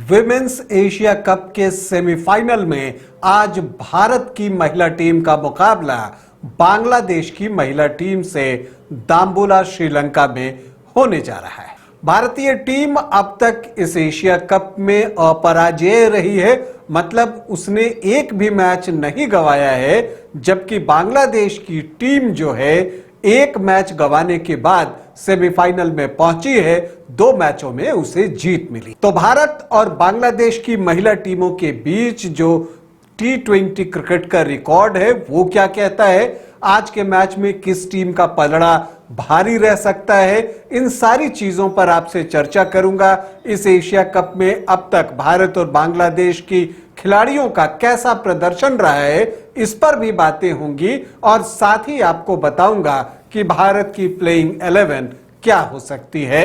Women's Asia cup के semifinal में आज भारत की महिला टीम का मुकाबला बांग्लादेश की महिला टीम से दाम्बुला श्रीलंका में होने जा रहा है। भारतीय टीम अब तक इस एशिया कप में अपराजेय रही है, मतलब उसने एक भी मैच नहीं गंवाया है, जबकि बांग्लादेश की टीम जो है एक मैच गंवाने के बाद सेमीफाइनल में पहुंची है। 2 मैचों में उसे जीत मिली। तो भारत और बांग्लादेश की महिला टीमों के बीच जो T20 क्रिकेट का रिकॉर्ड है वो क्या कहता है, आज के मैच में किस टीम का पलड़ा भारी रह सकता है, इन सारी चीजों पर आपसे चर्चा करूंगा। इस एशिया कप में अब तक भारत और बांग्लादेश की खिलाड़ियों का कैसा प्रदर्शन रहा है, इस पर भी बातें होंगी और साथ ही आपको बताऊंगा कि भारत की प्लेइंग 11 क्या हो सकती है।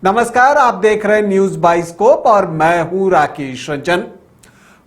नमस्कार, आप देख रहे हैं न्यूज बाइस्कोप और मैं हूं राकेश रंजन।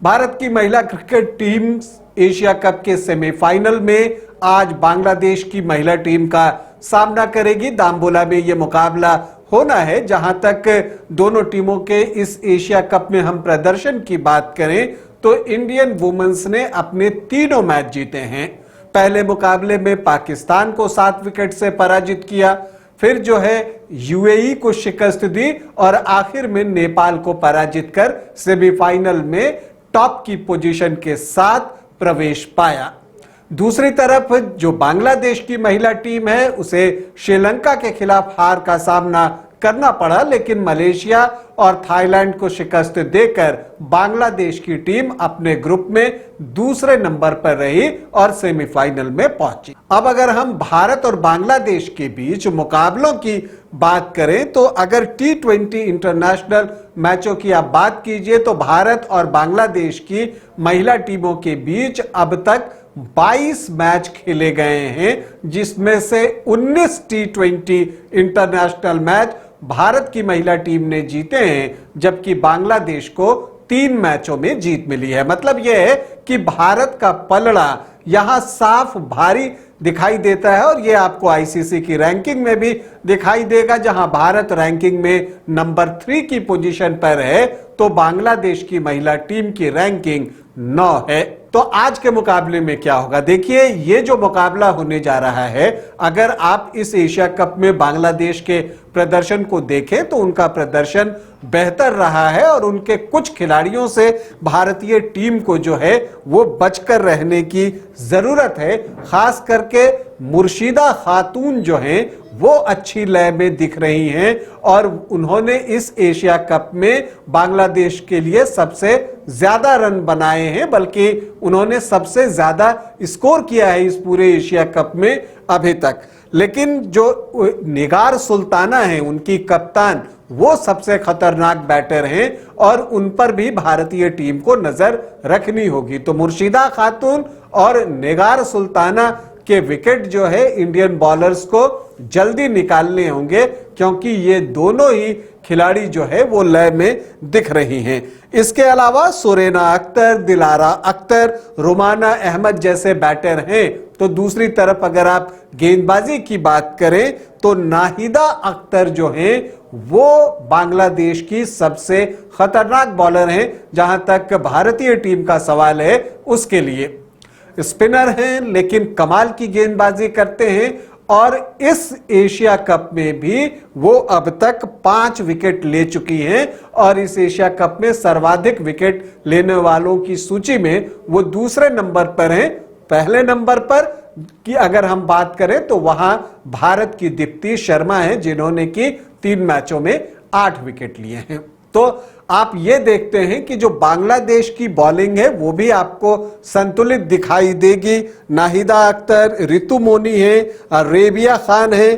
भारत की महिला क्रिकेट टीम एशिया कप के सेमीफाइनल में आज बांग्लादेश की महिला टीम का सामना करेगी। दाम्बुला में यह मुकाबला होना है। जहां तक दोनों टीमों के इस एशिया कप में हम प्रदर्शन की बात करें तो इंडियन वुमेन्स ने अपने तीनों मैच जीते हैं। पहले मुकाबले में पाकिस्तान को 7 विकेट से पराजित किया, फिर जो है यूएई को शिकस्त दी और आखिर में नेपाल को पराजित कर सेमीफाइनल में टॉप की पोजीशन के साथ प्रवेश पाया। दूसरी तरफ जो बांग्लादेश की महिला टीम है उसे श्रीलंका के खिलाफ हार का सामना करना पड़ा, लेकिन मलेशिया और थाईलैंड को शिकस्त देकर बांग्लादेश की टीम अपने ग्रुप में दूसरे नंबर पर रही और सेमीफाइनल में पहुंची। अब अगर हम भारत और बांग्लादेश के बीच मुकाबलों की बात करें तो अगर T20 इंटरनेशनल मैचों की आप बात कीजिए तो भारत और बांग्लादेश की महिला टीमों के बीच अब तक 22 मैच खेले गए हैं, जिसमें से 19 T20 इंटरनेशनल मैच भारत की महिला टीम ने जीते हैं, जबकि बांग्लादेश को 3 मैचों में जीत मिली है। मतलब यह है कि भारत का पलड़ा यहां साफ भारी दिखाई देता है और यह आपको आईसीसी की रैंकिंग में भी दिखाई देगा। जहां भारत रैंकिंग में नंबर 3 की पोजीशन पर है तो बांग्लादेश की महिला टीम की रैंकिंग 9 है। तो आज के मुकाबले में क्या होगा, देखिए ये जो मुकाबला होने जा रहा है, अगर आप इस एशिया कप में बांग्लादेश के प्रदर्शन को देखें तो उनका प्रदर्शन बेहतर रहा है और उनके कुछ खिलाड़ियों से भारतीय टीम को जो है वो बचकर रहने की जरूरत है। खास करके मुर्शिदा खातून जो हैं वो अच्छी लय में दिख रही हैं और उन्होंने इस एशिया कप में बांग्लादेश के लिए सबसे ज्यादा रन बनाए हैं, बल्कि उन्होंने सबसे ज्यादा स्कोर किया है इस पूरे एशिया कप में अभी तक। लेकिन जो निगार सुल्ताना है उनकी कप्तान, वो सबसे खतरनाक बैटर हैं और उन पर भी भारतीय टीम को नजर रखनी होगी। तो मुर्शिदा खातून और निगार सुल्ताना के विकेट जो है इंडियन बॉलर्स को जल्दी निकालने होंगे, क्योंकि ये दोनों ही खिलाड़ी जो है वो लय में दिख रही हैं। इसके अलावा सुरेना अख्तर, दिलारा अख्तर, रुमाना अहमद जैसे बैटर हैं। तो दूसरी तरफ अगर आप गेंदबाजी की बात करें तो नाहिदा अख्तर जो हैं वो बांग्लादेश की सबसे खतरनाक बॉलर हैं। जहां तक भारतीय टीम का सवाल है उसके लिए स्पिनर हैं, लेकिन कमाल की गेंदबाजी करते हैं और इस एशिया कप में भी वो अब तक 5 विकेट ले चुकी हैं और इस एशिया कप में सर्वाधिक विकेट लेने वालों की सूची में वो दूसरे नंबर पर हैं। पहले नंबर पर की अगर हम बात करें तो वहां भारत की दीप्ति शर्मा है, जिन्होंने की 3 मैचों में 8 विकेट लिए हैं। तो आप ये देखते हैं कि जो बांग्लादेश की बॉलिंग है वो भी आपको संतुलित दिखाई देगी। नाहिदा अख्तर, रितु मोनी है, रेबिया खान है,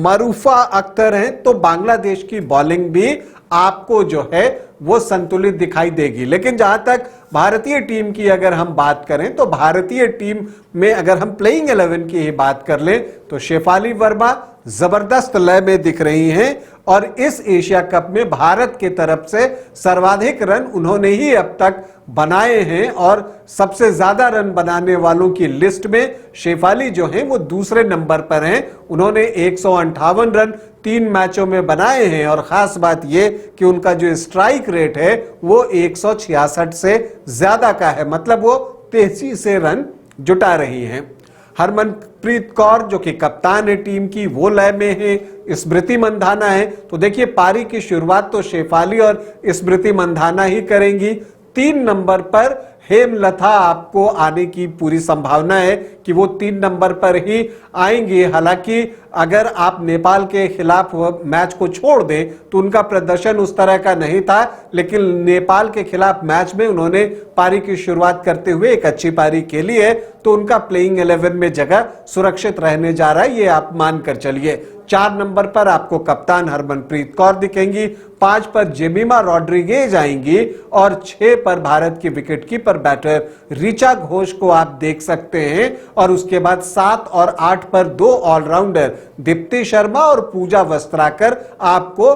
मरूफा अख्तर हैं। तो बांग्लादेश की बॉलिंग भी आपको जो है वो संतुलित दिखाई देगी। लेकिन जहां तक भारतीय टीम की अगर हम बात करें तो भारतीय टीम में अगर हम प्लेइंग 11 की ही बात कर लें तो शेफाली वर्मा जबरदस्त लय में दिख रही हैं और इस एशिया कप में भारत की तरफ से सर्वाधिक रन उन्होंने ही अब तक बनाए हैं और सबसे ज्यादा रन बनाने वालों की लिस्ट में शेफाली जो हैं वो दूसरे नंबर पर हैं। उन्होंने 158 रन 3 मैचों में बनाए हैं और खास बात ये कि उनका जो स्ट्राइक रेट है वो 166 से ज्यादा का है, मतलब वो तेजी से रन जुटा रही हैं। हरमनप्रीत कौर जो कि कप्तान है टीम की, वो लय में है, स्मृति मंधाना है। तो देखिए पारी की शुरुआत तो शेफाली और स्मृति मंधाना ही करेंगी। 3 नंबर पर हेमलता आपको आने की पूरी संभावना है कि वो 3 नंबर पर ही आएंगी। हालांकि अगर आप नेपाल के खिलाफ मैच को छोड़ दें तो उनका प्रदर्शन उस तरह का नहीं था, लेकिन नेपाल के खिलाफ मैच में उन्होंने पारी की शुरुआत करते हुए एक अच्छी पारी खेली है, तो उनका प्लेइंग 11 में जगह सुरक्षित रहने जा रहा है, ये आप मानकर चलिए। 4 नंबर पर आपको कप्तान हरमनप्रीत कौर दिखेंगी, 5 पर जेमिमा रॉड्रिगेज आएंगी और 6 पर भारत की विकेटकीपर बैटर ऋचा घोष को आप देख सकते हैं। और उसके बाद 7 और 8 पर 2 ऑलराउंडर दीप्ति शर्मा और पूजा वस्त्राकर आपको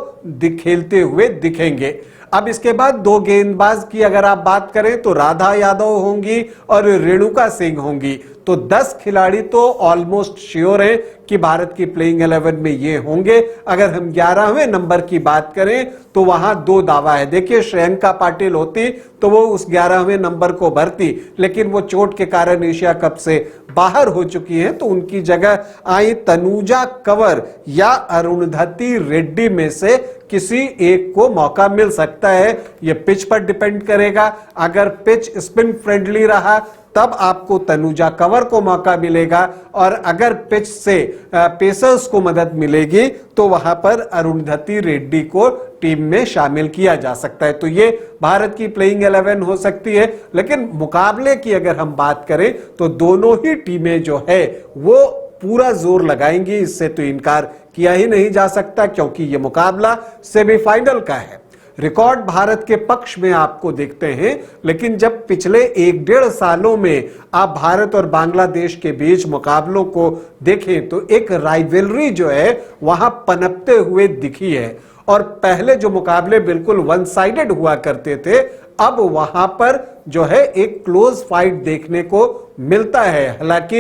खेलते हुए दिखेंगे। अब इसके बाद 2 गेंदबाज की अगर आप बात करें तो राधा यादव होंगी और रेणुका सिंह होंगी। तो 10 खिलाड़ी तो ऑलमोस्ट श्योर हैं कि भारत की प्लेइंग 11 में ये होंगे। अगर हम 11वें नंबर की बात करें तो वहां 2 दावा है। देखिए श्रेयंका पाटिल होती तो वो उस 11वें नंबर को भरती, लेकिन वो चोट के कारण एशिया कप से बाहर हो चुकी हैं, तो उनकी जगह आई तनुजा कंवर या अरुणधति रेड्डी में से किसी एक को मौका मिल सकता है। यह पिच पर डिपेंड करेगा। अगर पिच स्पिन फ्रेंडली रहा तब आपको तनुजा कंवर को मौका मिलेगा, और अगर पिच से पेसर्स को मदद मिलेगी तो वहां पर अरुणधति रेड्डी को टीम में शामिल किया जा सकता है। तो ये भारत की प्लेइंग 11 हो सकती है। लेकिन मुकाबले की अगर हम बात करें तो दोनों ही टीमें जो है वो पूरा जोर लगाएंगी, इससे तो इनकार किया ही नहीं जा सकता, क्योंकि यह मुकाबला सेमीफाइनल का है। रिकॉर्ड भारत के पक्ष में आपको देखते हैं, लेकिन जब पिछले 1-1.5 सालों में आप भारत और बांग्लादेश के बीच मुकाबलों को देखें तो एक राइवलरी जो है वहां पनपते हुए दिखी है। और पहले जो मुकाबले बिल्कुल वन साइडेड हुआ करते थे, अब वहां पर जो है एक क्लोज फाइट देखने को मिलता है। हालांकि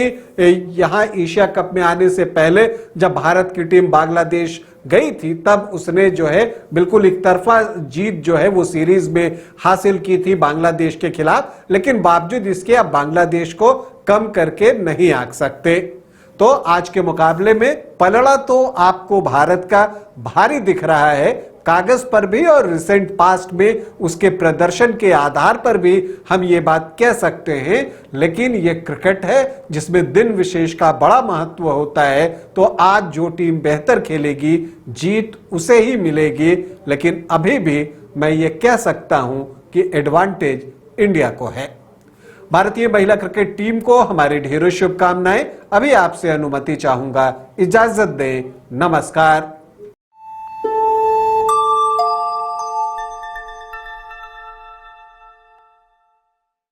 यहां एशिया कप में आने से पहले जब भारत की टीम बांग्लादेश गई थी तब उसने जो है बिल्कुल एक तरफा जीत जो है वो सीरीज में हासिल की थी बांग्लादेश के खिलाफ, लेकिन बावजूद इसके आप बांग्लादेश को कम करके नहीं आंक सकते। तो आज के मुकाबले में पलड़ा तो आपको भारत का भारी दिख रहा है कागज पर भी, और रिसेंट पास्ट में उसके प्रदर्शन के आधार पर भी हम ये बात कह सकते हैं। लेकिन ये क्रिकेट है जिसमें दिन विशेष का बड़ा महत्व होता है, तो आज जो टीम बेहतर खेलेगी जीत उसे ही मिलेगी। लेकिन अभी भी मैं ये कह सकता हूं कि एडवांटेज इंडिया को है। भारतीय महिला क्रिकेट टीम को हमारी ढेरों शुभकामनाएं। अभी आपसे अनुमति चाहूंगा, इजाजत दें, नमस्कार।